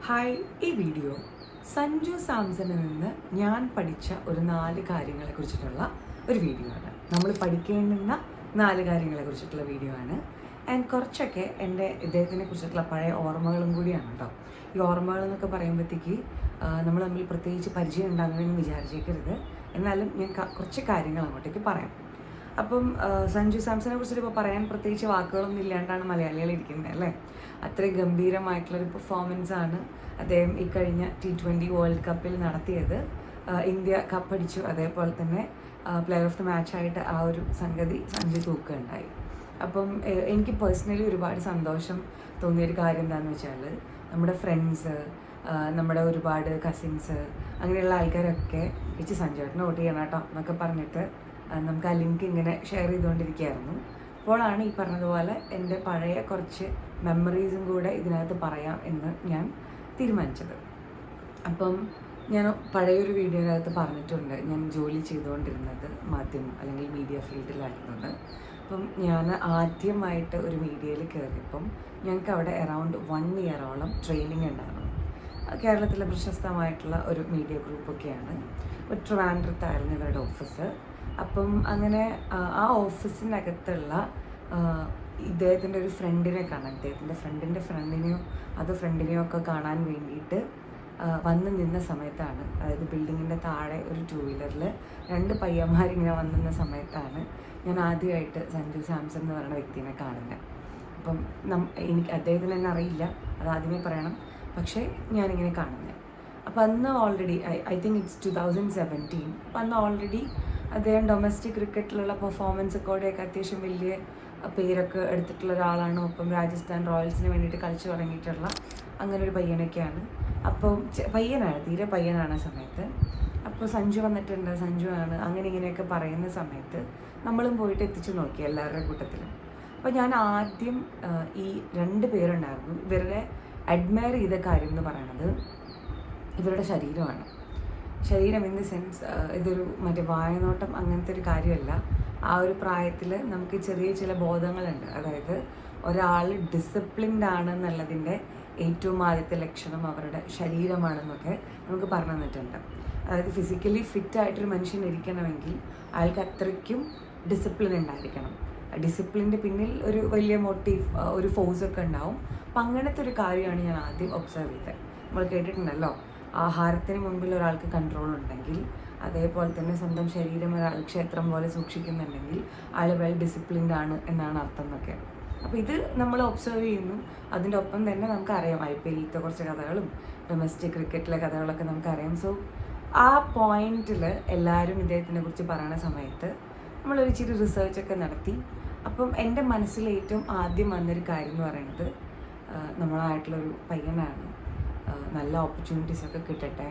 Hi, ഈ video Sanju സാംസണിൽ നിന്ന് ഞാൻ പഠിച്ച ഒരു 4 കാര്യങ്ങളെക്കുറിച്ചിട്ടുള്ള ഒരു വീഡിയോ ആണ്. നമ്മൾ പഠിക്കേണ്ടുന്ന 4 കാര്യങ്ങളെക്കുറിച്ചിട്ടുള്ള വീഡിയോ ആണ്. ആൻഡ് കുറച്ചൊക്കെ ഇദ്ദേഹത്തിനെ കുറിച്ചിട്ടുള്ള പഴയ ഓർമ്മകളും കൂടിയാണ് കേട്ടോ. ഈ ഓർമ്മകൾ എന്നൊക്കെ പറയുമ്പോഴത്തേക്ക് നമ്മൾ തമ്മിൽ പ്രത്യേകിച്ച് പരിചയം ഉണ്ടാകണമെന്ന് വിചാരിച്ചേക്കരുത്. എന്നാലും ഞാൻ കുറച്ച് കാര്യങ്ങൾ അങ്ങോട്ടേക്ക് പറയാം. അപ്പം സഞ്ജു സാംസനെ കുറിച്ചിട്ട് ഇപ്പോൾ പറയാൻ പ്രത്യേകിച്ച് വാക്കുകളൊന്നും ഇല്ലാണ്ടാണ് മലയാളികൾ ഇരിക്കുന്നത് അല്ലേ. അത്രയും ഗംഭീരമായിട്ടുള്ളൊരു പെർഫോമൻസാണ് അദ്ദേഹം ഈ കഴിഞ്ഞ T20 വേൾഡ് കപ്പിൽ നടത്തിയത്. ഇന്ത്യ കപ്പടിച്ചു. അതേപോലെ തന്നെ പ്ലെയർ ഓഫ് ദി മാച്ചായിട്ട് ആ ഒരു സംഗതി സഞ്ജു തൂക്കുകയുണ്ടായി. അപ്പം എനിക്ക് പേഴ്സണലി ഒരുപാട് സന്തോഷം തോന്നിയൊരു കാര്യം എന്താണെന്ന് വെച്ചാൽ നമ്മുടെ ഫ്രണ്ട്സ്, നമ്മുടെ ഒരുപാട് കസിൻസ്, അങ്ങനെയുള്ള ആൾക്കാരൊക്കെ വെച്ച് സഞ്ജുവേട്ടനെ വോട്ട് ചെയ്യണം കേട്ടോ എന്നൊക്കെ പറഞ്ഞിട്ട് നമുക്ക് ആ ലിങ്ക് ഇങ്ങനെ ഷെയർ ചെയ്തുകൊണ്ടിരിക്കുകയായിരുന്നു. അപ്പോഴാണ് ഈ പറഞ്ഞതുപോലെ എൻ്റെ പഴയ കുറച്ച് മെമ്മറീസും കൂടെ ഇതിനകത്ത് പറയാം എന്ന് ഞാൻ തീരുമാനിച്ചത്. അപ്പം ഞാൻ പഴയൊരു വീഡിയോയിനകത്ത് പറഞ്ഞിട്ടുണ്ട്, ഞാൻ ജോലി ചെയ്തുകൊണ്ടിരുന്നത് മാധ്യമം അല്ലെങ്കിൽ മീഡിയ ഫീൽഡിലായിരുന്നത്. അപ്പം ഞാൻ ആദ്യമായിട്ട് ഒരു മീഡിയയിൽ കയറിയപ്പം ഞങ്ങൾക്ക് അവിടെ അറൗണ്ട് 1 ഇയറോളം ട്രെയിനിങ് ഉണ്ടായിരുന്നു. കേരളത്തിലെ പ്രശസ്തമായിട്ടുള്ള ഒരു മീഡിയ ഗ്രൂപ്പൊക്കെയാണ്. ട്രിവാൻഡ്രത്തായിരുന്നു ഇവരുടെ ഓഫീസ്. അപ്പം അങ്ങനെ ആ ഓഫീസിനകത്തുള്ള ഇദ്ദേഹത്തിൻ്റെ ഒരു ഫ്രണ്ടിനെ കാണാൻ, ഇദ്ദേഹത്തിൻ്റെ ഫ്രണ്ടിനെയോ ഒക്കെ കാണാൻ വേണ്ടിയിട്ട് വന്ന് നിന്ന സമയത്താണ്, അതായത് ബിൽഡിങ്ങിൻ്റെ താഴെ ഒരു 2 വീലറിൽ 2 പയ്യന്മാരിങ്ങനെ വന്ന് നിന്ന സമയത്താണ് ഞാൻ ആദ്യമായിട്ട് സഞ്ജു സാംസൺ എന്ന് പറയുന്ന വ്യക്തിനെ കാണുന്നത്. അപ്പം എനിക്ക് അദ്ദേഹത്തിന് എന്നെ അറിയില്ല, അതാദ്യമേ പറയണം. പക്ഷേ ഞാനിങ്ങനെ കാണുന്നത്. അപ്പം അന്ന് ഓൾറെഡി ഐ തിങ്ക് ഇറ്റ്സ് 2017. അപ്പം അന്ന് ഓൾറെഡി അദ്ദേഹം ഡൊമസ്റ്റിക് ക്രിക്കറ്റിലുള്ള പെർഫോമൻസ് കൂടെയൊക്കെ അത്യാവശ്യം വലിയ പേരൊക്കെ എടുത്തിട്ടുള്ള ഒരാളാണ്. ഒപ്പം രാജസ്ഥാൻ റോയൽസിന് വേണ്ടിയിട്ട് കളിച്ചു തുടങ്ങിയിട്ടുള്ള അങ്ങനെ ഒരു പയ്യനൊക്കെയാണ്. അപ്പം തീരെ പയ്യനാണ് ആ സമയത്ത്. അപ്പോൾ സഞ്ജു വന്നിട്ടുണ്ട്, സഞ്ജു ആണ്, അങ്ങനെ ഇങ്ങനെയൊക്കെ പറയുന്ന സമയത്ത് നമ്മളും പോയിട്ട് എത്തിച്ചു നോക്കി എല്ലാവരുടെ കൂട്ടത്തിലും. അപ്പോൾ ഞാൻ ആദ്യം ഈ 2 പേരുണ്ടായിരുന്നു. ഇവരുടെ അഡ്മയർ ചെയ്ത കാര്യം എന്ന് പറയുന്നത് ഇവരുടെ ശരീരമാണ്. ശരീരം ഇൻ ദി സെൻസ് ഇതൊരു വായനോട്ടം അങ്ങനത്തെ ഒരു കാര്യമല്ല. ആ ഒരു പ്രായത്തിൽ നമുക്ക് ചെറിയ ചില ബോധങ്ങളുണ്ട്. അതായത് ഒരാൾ ഡിസിപ്ലിൻഡ് ആണ് എന്നുള്ളതിൻ്റെ ഏറ്റവും ആദ്യത്തെ ലക്ഷണം അവരുടെ ശരീരമാണെന്നൊക്കെ നമുക്ക് പറഞ്ഞു തന്നിട്ടുണ്ട്. അതായത് ഫിസിക്കലി ഫിറ്റായിട്ടൊരു മനുഷ്യൻ ഇരിക്കണമെങ്കിൽ അയാൾക്ക് അത്രയ്ക്കും ഡിസിപ്ലിൻ ഉണ്ടായിരിക്കണം. ഡിസിപ്ലിൻ്റെ പിന്നിൽ ഒരു വലിയ മോട്ടീവ്, ഒരു ഫോഴ്സൊക്കെ ഉണ്ടാവും. അപ്പം അങ്ങനത്തെ ഒരു കാര്യമാണ് ഞാൻ ആദ്യം ഒബ്സർവ് ചെയ്തത്. നമ്മൾ കേട്ടിട്ടുണ്ടല്ലോ, ആഹാരത്തിന് മുൻപിൽ ഒരാൾക്ക് കൺട്രോൾ ഉണ്ടെങ്കിൽ അതേപോലെ തന്നെ സ്വന്തം ശരീരം ഒരാൾ ക്ഷേത്രം പോലെ സൂക്ഷിക്കുന്നുണ്ടെങ്കിൽ അയാൾ വെൽ ഡിസിപ്ലിൻഡ് ആണ് എന്നാണ് അർത്ഥം എന്നൊക്കെ. അപ്പോൾ ഇത് നമ്മൾ ഒബ്സർവ് ചെയ്യുന്നു. അതിൻ്റെ ഒപ്പം തന്നെ നമുക്കറിയാം IPLത്തെ കുറച്ച് കഥകളും ഡൊമസ്റ്റിക് ക്രിക്കറ്റിലെ കഥകളൊക്കെ നമുക്കറിയാം. സോ ആ പോയിന്റിൽ എല്ലാവരും ഇദ്ദേഹത്തിനെ കുറിച്ച് പറയുന്ന സമയത്ത് നമ്മളൊരു ഇച്ചിരി റിസർച്ചൊക്കെ നടത്തി. അപ്പം എൻ്റെ മനസ്സിൽ ഏറ്റവും ആദ്യം വന്നൊരു കാര്യം എന്ന് പറയുന്നത് നമ്മളായിട്ടുള്ളൊരു പയ്യനാണ്, നല്ല ഓപ്പർച്യൂണിറ്റീസൊക്കെ കിട്ടട്ടെ.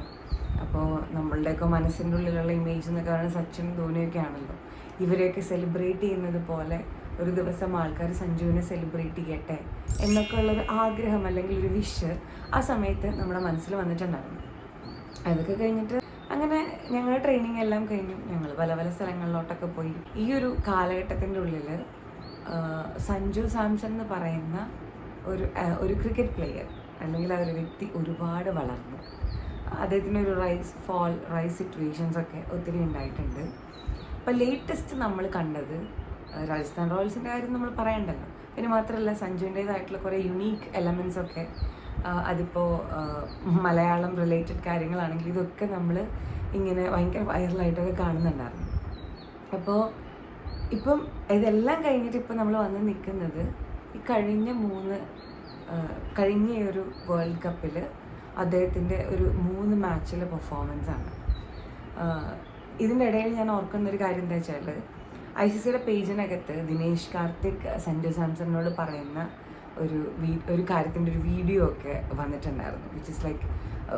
അപ്പോൾ നമ്മളുടെയൊക്കെ മനസ്സിൻ്റെ ഉള്ളിലുള്ള ഇമേജ് എന്നൊക്കെ പറയുന്നത് സച്ചിൻ ധോണിയൊക്കെ ആണല്ലോ. ഇവരെയൊക്കെ സെലിബ്രേറ്റ് ചെയ്യുന്നത് പോലെ ഒരു ദിവസം ആൾക്കാർ സഞ്ജുവിനെ സെലിബ്രേറ്റ് ചെയ്യട്ടെ എന്നൊക്കെ ഉള്ളൊരു ആഗ്രഹം അല്ലെങ്കിൽ ഒരു വിഷ് ആ സമയത്ത് നമ്മുടെ മനസ്സിൽ വന്നിട്ടുണ്ടായിരുന്നു. അതൊക്കെ കഴിഞ്ഞിട്ട് അങ്ങനെ ഞങ്ങളുടെ ട്രെയിനിങ് എല്ലാം കഴിഞ്ഞു. ഞങ്ങൾ പല പല സ്ഥലങ്ങളിലോട്ടൊക്കെ പോയി. ഈ ഒരു കാലഘട്ടത്തിൻ്റെ ഉള്ളിൽ സഞ്ജു സാംസൺ എന്ന് പറയുന്ന ഒരു ക്രിക്കറ്റ് പ്ലെയർ അല്ലെങ്കിൽ ആ ഒരു വ്യക്തി ഒരുപാട് വളർന്നു. അദ്ദേഹത്തിന് ഒരു റൈസ് സിറ്റുവേഷൻസ് ഒക്കെ ഒത്തിരി ഉണ്ടായിട്ടുണ്ട്. അപ്പോൾ ലേറ്റസ്റ്റ് നമ്മൾ കണ്ടത് രാജസ്ഥാൻ റോയൽസിൻ്റെ കാര്യം നമ്മൾ പറയണ്ടല്ലോ. പിന്നെ മാത്രമല്ല സഞ്ജുവിൻ്റേതായിട്ടുള്ള കുറേ യുണീക്ക് എലമെൻറ്റ്സ് ഒക്കെ, അതിപ്പോൾ മലയാളം റിലേറ്റഡ് കാര്യങ്ങളാണെങ്കിൽ ഇതൊക്കെ നമ്മൾ ഇങ്ങനെ ഭയങ്കര വൈറലായിട്ടൊക്കെ കാണുന്നുണ്ടായിരുന്നു. അപ്പോൾ ഇപ്പം ഇതെല്ലാം കഴിഞ്ഞിട്ട് ഇപ്പം നമ്മൾ വന്ന് നിൽക്കുന്നത് ഈ കഴിഞ്ഞ ഒരു വേൾഡ് കപ്പിൽ അദ്ദേഹത്തിൻ്റെ ഒരു 3 മാച്ചിലെ പെർഫോമൻസാണ്. ഇതിൻ്റെ ഇടയിൽ ഞാൻ ഓർക്കുന്നൊരു കാര്യം എന്താ വെച്ചാൽ ICCയുടെ പേജിനകത്ത് ദിനേശ് കാർത്തിക് സഞ്ജു സാംസണിനോട് പറയുന്ന ഒരു കാര്യത്തിൻ്റെ ഒരു വീഡിയോ ഒക്കെ വന്നിട്ടുണ്ടായിരുന്നു. വിച്ച് ഇസ് ലൈക്ക്,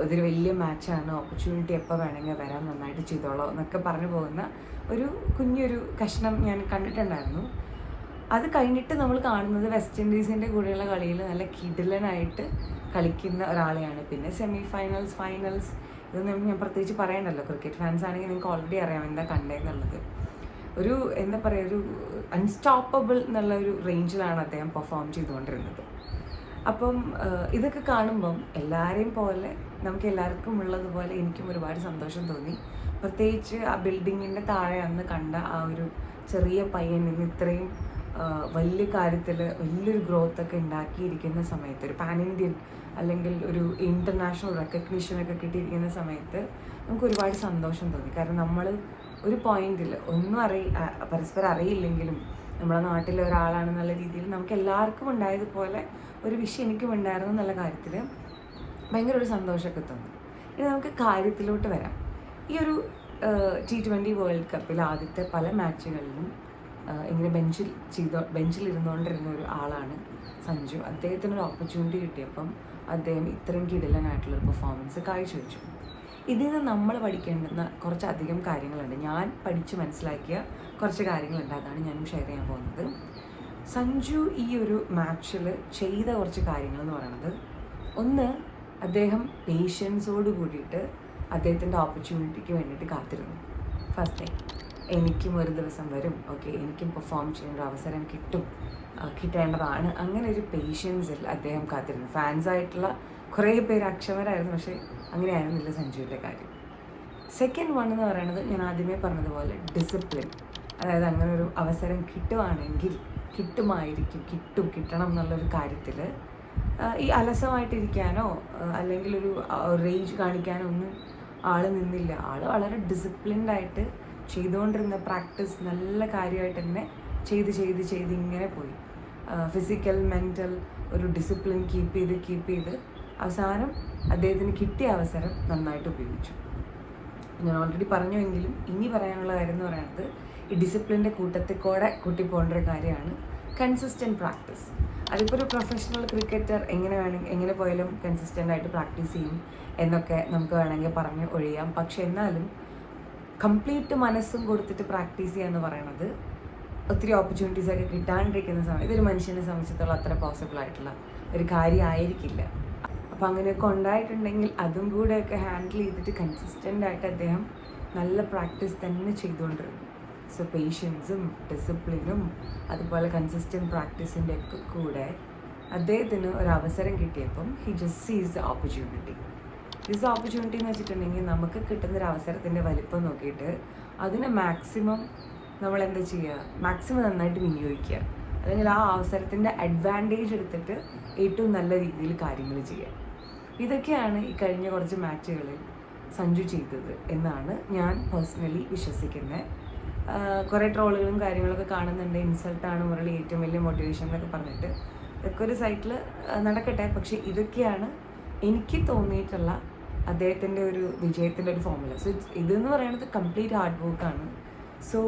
ഇതൊരു വലിയ മാച്ചാണ്, ഓപ്പർച്യൂണിറ്റി എപ്പോൾ വേണമെങ്കിൽ വരാൻ, നന്നായിട്ട് ചെയ്തോളൂ എന്നൊക്കെ പറഞ്ഞു പോകുന്ന ഒരു കുഞ്ഞൊരു കഷ്ണം ഞാൻ കണ്ടിട്ടുണ്ടായിരുന്നു. അത് കഴിഞ്ഞിട്ട് നമ്മൾ കാണുന്നത് വെസ്റ്റ് ഇൻഡീസിൻ്റെ കൂടെയുള്ള കളിയിൽ നല്ല കിടിലനായിട്ട് കളിക്കുന്ന ഒരാളെയാണ്. പിന്നെ ഫൈനൽസ് ഇതൊന്നും ഞാൻ പ്രത്യേകിച്ച് പറയണ്ടല്ലോ. ക്രിക്കറ്റ് ഫാൻസ് ആണെങ്കിൽ നിങ്ങൾക്ക് ഓൾറെഡി അറിയാം എന്താ കണ്ടേന്നുള്ളത്. ഒരു എന്താ പറയുക, ഒരു അൺസ്റ്റോപ്പബിൾ എന്നുള്ള ഒരു റേഞ്ചിലാണ് അദ്ദേഹം പെർഫോം ചെയ്തുകൊണ്ടിരുന്നത്. അപ്പം ഇതൊക്കെ കാണുമ്പം എല്ലാവരെയും പോലെ നമുക്ക് എല്ലാവർക്കും ഉള്ളതുപോലെ എനിക്കും ഒരുപാട് സന്തോഷം തോന്നി. പ്രത്യേകിച്ച് ആ ബിൽഡിങ്ങിൻ്റെ താഴെ അന്ന് കണ്ട ആ ഒരു ചെറിയ പയ്യൻ ഇന്ന് ഇത്രയും വലിയ കാര്യത്തിൽ വലിയൊരു ഗ്രോത്ത് ഒക്കെ ഉണ്ടാക്കിയിരിക്കുന്ന സമയത്ത്, ഒരു പാൻ ഇന്ത്യൻ അല്ലെങ്കിൽ ഒരു ഇൻ്റർനാഷണൽ റെക്കഗ്നീഷനൊക്കെ കിട്ടിയിരിക്കുന്ന സമയത്ത് നമുക്ക് ഒരുപാട് സന്തോഷം തോന്നി. കാരണം നമ്മൾ ഒരു പോയിന്റിൽ ഒന്നും പരസ്പരം അറിയില്ലെങ്കിലും നമ്മുടെ നാട്ടിലെ ഒരാളാണെന്നുള്ള രീതിയിൽ നമുക്ക് എല്ലാവർക്കും ഉണ്ടായതുപോലെ ഒരു വിഷയം എനിക്കും ഉണ്ടായിരുന്നു എന്നുള്ള കാര്യത്തിൽ ഭയങ്കര ഒരു സന്തോഷമൊക്കെ തോന്നി. ഇനി നമുക്ക് കാര്യത്തിലോട്ട് വരാം. ഈ ഒരു T20 വേൾഡ് കപ്പിൽ ആദ്യത്തെ പല മാച്ചുകളിലും ഇങ്ങനെ ബെഞ്ചിലിരുന്നുകൊണ്ടിരുന്ന ഒരു ആളാണ് സഞ്ജു. അദ്ദേഹത്തിനൊരു ഓപ്പർച്യൂണിറ്റി കിട്ടിയപ്പം അദ്ദേഹം ഇത്രയും കിടിലനായിട്ടുള്ളൊരു പെർഫോമൻസ് കാഴ്ചവെച്ചു. ഇതിൽ നിന്ന് നമ്മൾ പഠിക്കേണ്ടുന്ന കുറച്ചധികം കാര്യങ്ങളുണ്ട്. ഞാൻ പഠിച്ച് മനസ്സിലാക്കിയ കുറച്ച് കാര്യങ്ങളുണ്ട്, അതാണ് ഞാനും ഷെയർ ചെയ്യാൻ പോകുന്നത്. സഞ്ജു ഈ ഒരു മാച്ചിൽ ചെയ്ത കുറച്ച് കാര്യങ്ങൾ എന്ന് പറയുന്നത്, ഒന്ന്, അദ്ദേഹം പേഷ്യൻസോട് കൂടിയിട്ട് അദ്ദേഹത്തിൻ്റെ ഓപ്പർച്യൂണിറ്റിക്ക് വേണ്ടിയിട്ട് കാത്തിരുന്നു. ഫസ്റ്റ് തിങ്, എനിക്കും ഒരു ദിവസം വരും, ഓക്കെ, എനിക്കും പെർഫോം ചെയ്യാൻ ഒരു അവസരം കിട്ടേണ്ടതാണ്, അങ്ങനെ ഒരു പേഷ്യൻസിൽ അദ്ദേഹം കാത്തിരുന്നു. ഫാൻസായിട്ടുള്ള കുറേ പേര് അക്ഷമരായിരുന്നു, പക്ഷേ അങ്ങനെ ആയിരുന്നില്ല സഞ്ജുവിൻ്റെ കാര്യം. സെക്കൻഡ് വൺ എന്ന് പറയുന്നത്, ഞാൻ ആദ്യമേ പറഞ്ഞതുപോലെ ഡിസിപ്ലിൻ. അതായത് അങ്ങനെ ഒരു അവസരം കിട്ടുവാണെങ്കിൽ കിട്ടണം എന്നുള്ളൊരു കാര്യത്തിൽ ഈ അലസമായിട്ടിരിക്കാനോ അല്ലെങ്കിൽ ഒരു റേജ് കാണിക്കാനോ ഒന്നും ആൾ നിന്നില്ല. ആൾ വളരെ ഡിസിപ്ലിൻഡായിട്ട് ചെയ്തുകൊണ്ടിരുന്ന പ്രാക്ടീസ് നല്ല കാര്യമായിട്ട് തന്നെ ചെയ്ത് ഇങ്ങനെ പോയി. ഫിസിക്കൽ മെൻ്റൽ ഒരു ഡിസിപ്ലിൻ കീപ്പ് ചെയ്ത് അവസാനം അദ്ദേഹത്തിന് കിട്ടിയ അവസരം നന്നായിട്ട് ഉപയോഗിച്ചു. ഞാൻ ഓൾറെഡി പറഞ്ഞുവെങ്കിലും ഇനി പറയാനുള്ള കാര്യം എന്ന് പറയുന്നത്, ഈ ഡിസിപ്ലിൻ്റെ കൂട്ടത്തിൽക്കൂടെ കൂട്ടിപ്പോകേണ്ട ഒരു കാര്യമാണ് കൺസിസ്റ്റൻറ്റ് പ്രാക്ടീസ്. അതിപ്പോൾ ഒരു പ്രൊഫഷണൽ ക്രിക്കറ്റർ എങ്ങനെ പോയാലും കൺസിസ്റ്റൻ്റ് ആയിട്ട് പ്രാക്ടീസ് ചെയ്യും എന്നൊക്കെ നമുക്ക് വേണമെങ്കിൽ പറഞ്ഞ് ഒഴിയാം. പക്ഷെ എന്നാലും കംപ്ലീറ്റ് മനസ്സും കൊടുത്തിട്ട് പ്രാക്ടീസ് ചെയ്യുക എന്ന് പറയുന്നത് ഒത്തിരി ഓപ്പർച്യൂണിറ്റീസൊക്കെ കിട്ടാണ്ടിരിക്കുന്ന സമയത്ത് ഇതൊരു മനുഷ്യനെ സംബന്ധിച്ചിടത്തോളം അത്ര പോസിബിൾ ആയിട്ടുള്ള ഒരു കാര്യമായിരിക്കില്ല. അപ്പോൾ അങ്ങനെയൊക്കെ ഉണ്ടായിട്ടുണ്ടെങ്കിൽ അതും കൂടെയൊക്കെ ഹാൻഡിൽ ചെയ്തിട്ട് കൺസിസ്റ്റൻ്റ് ആയിട്ട് അദ്ദേഹം നല്ല പ്രാക്ടീസ് തന്നെ ചെയ്തുകൊണ്ടിരുന്നു. സോ പേഷ്യൻസും ഡിസിപ്ലിനും അതുപോലെ കൺസിസ്റ്റൻറ്റ് പ്രാക്ടീസിൻ്റെ ഒക്കെ കൂടെ അദ്ദേഹത്തിന് ഒരു അവസരം കിട്ടിയപ്പം ഹി ജസ്റ്റ് സീസ് ദ ഓപ്പർച്യൂണിറ്റി. ദിസ് ഓപ്പർച്യൂണിറ്റി എന്ന് വെച്ചിട്ടുണ്ടെങ്കിൽ നമുക്ക് കിട്ടുന്നൊരു അവസരത്തിൻ്റെ വലിപ്പം നോക്കിയിട്ട് അതിനെ മാക്സിമം നമ്മൾ എന്താ ചെയ്യുക, മാക്സിമം നന്നായിട്ട് വിനിയോഗിക്കുക, അല്ലെങ്കിൽ ആ അവസരത്തിൻ്റെ അഡ്വാൻറ്റേജ് എടുത്തിട്ട് ഏറ്റവും നല്ല രീതിയിൽ കാര്യങ്ങൾ ചെയ്യുക. ഇതൊക്കെയാണ് ഈ കഴിഞ്ഞ കുറച്ച് മാച്ചുകളിൽ സഞ്ജു ചെയ്തത് എന്നാണ് ഞാൻ പേഴ്സണലി വിശ്വസിക്കുന്നത്. കുറേ ട്രോളുകളും കാര്യങ്ങളൊക്കെ കാണുന്നുണ്ട്, ഇൻസൾട്ടാണ് മുരളി, ഏറ്റവും വലിയ മോട്ടിവേഷൻ എന്നൊക്കെ പറഞ്ഞിട്ട്. ഇതൊക്കെ ഒരു സൈറ്റിൽ നടക്കട്ടെ. പക്ഷേ ഇതൊക്കെയാണ് എനിക്ക് തോന്നിയിട്ടുള്ള അദ്ദേഹത്തിൻ്റെ ഒരു വിജയത്തിൻ്റെ ഒരു ഫോർമുല. സോ ഇതെന്ന് പറയുന്നത് കംപ്ലീറ്റ് ഹാർഡ് വർക്കാണ്. സോ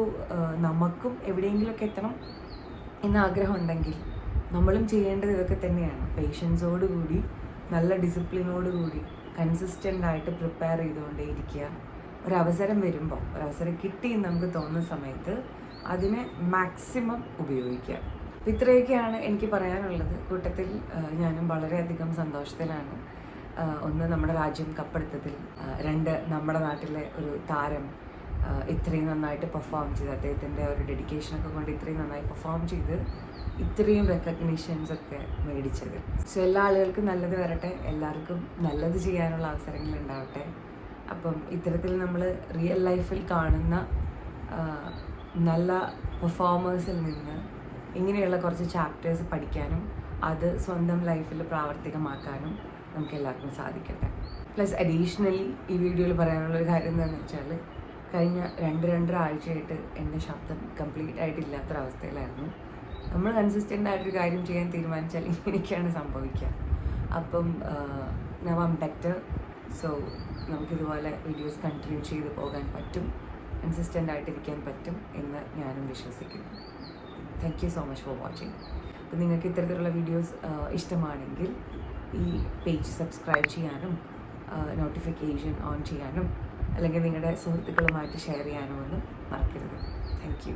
നമുക്കും എവിടെയെങ്കിലുമൊക്കെ എത്തണം എന്ന ആഗ്രഹം ഉണ്ടെങ്കിൽ നമ്മളും ചെയ്യേണ്ടത് ഇതൊക്കെ തന്നെയാണ്. പേഷ്യൻസോടുകൂടി നല്ല ഡിസിപ്ലിനോടുകൂടി കൺസിസ്റ്റൻ്റായിട്ട് പ്രിപ്പയർ ചെയ്തുകൊണ്ടേയിരിക്കുക. ഒരവസരം വരുമ്പോൾ, ഒരവസരം കിട്ടി നമുക്ക് തോന്നുന്ന സമയത്ത് അതിനെ മാക്സിമം ഉപയോഗിക്കുക. അപ്പോൾ ഇത്രയൊക്കെയാണ് എനിക്ക് പറയാനുള്ളത്. കൂട്ടത്തിൽ ഞാനും വളരെയധികം സന്തോഷത്തിലാണ്. ഒന്ന്, നമ്മുടെ രാജ്യം കപ്പെടുത്തതിൽ. രണ്ട്, നമ്മുടെ നാട്ടിലെ ഒരു താരം ഇത്രയും നന്നായിട്ട് പെർഫോം ചെയ്ത്, അദ്ദേഹത്തിൻ്റെ ഒരു ഡെഡിക്കേഷനൊക്കെ കൊണ്ട് ഇത്രയും നന്നായി പെർഫോം ചെയ്ത് ഇത്രയും റെക്കഗ്നീഷൻസ് ഒക്കെ മേടിച്ചത്. സോ എല്ലാ ആളുകൾക്കും നല്ലത് വരട്ടെ, എല്ലാവർക്കും നല്ലത് ചെയ്യാനുള്ള അവസരങ്ങൾ ഉണ്ടാവട്ടെ. അപ്പം ഇത്തരത്തിൽ നമ്മൾ റിയൽ ലൈഫിൽ കാണുന്ന നല്ല പെർഫോമേഴ്സിൽ നിന്ന് ഇങ്ങനെയുള്ള കുറച്ച് ചാപ്റ്റേഴ്സ് പഠിക്കാനും അത് സ്വന്തം ലൈഫിൽ പ്രാവർത്തികമാക്കാനും നമുക്ക് എല്ലാവർക്കും സാധിക്കട്ടെ. പ്ലസ് അഡീഷണലി ഈ വീഡിയോയിൽ പറയാനുള്ളൊരു കാര്യം എന്താണെന്ന് വെച്ചാൽ, കഴിഞ്ഞ 2-2.5 ആഴ്ചയായിട്ട് എൻ്റെ ശബ്ദം കംപ്ലീറ്റ് ആയിട്ടില്ലാത്തൊരവസ്ഥയിലായിരുന്നു. നമ്മൾ കൺസിസ്റ്റൻ്റ് ആയിട്ടൊരു കാര്യം ചെയ്യാൻ തീരുമാനിച്ചാൽ ഇങ്ങനെയൊക്കെയാണ് സംഭവിക്കുക. അപ്പം now I am better. So നമുക്കിതുപോലെ വീഡിയോസ് കണ്ടിന്യൂ ചെയ്ത് പോകാൻ പറ്റും, കൺസിസ്റ്റൻ്റ് ആയിട്ടിരിക്കാൻ പറ്റും എന്ന് ഞാനും വിശ്വസിക്കുന്നു. Thank you so much for watching. അപ്പോൾ നിങ്ങൾക്ക് ഇത്തരത്തിലുള്ള വീഡിയോസ് ഇഷ്ടമാണെങ്കിൽ ഈ പേജ് സബ്സ്ക്രൈബ് ചെയ്യാനും നോട്ടിഫിക്കേഷൻ ഓൺ ചെയ്യാനും അല്ലെങ്കിൽ നിങ്ങളുടെ സുഹൃത്തുക്കളുമായിട്ട് ഷെയർ ചെയ്യാനും ഒന്നും മറക്കരുത്. Thank U.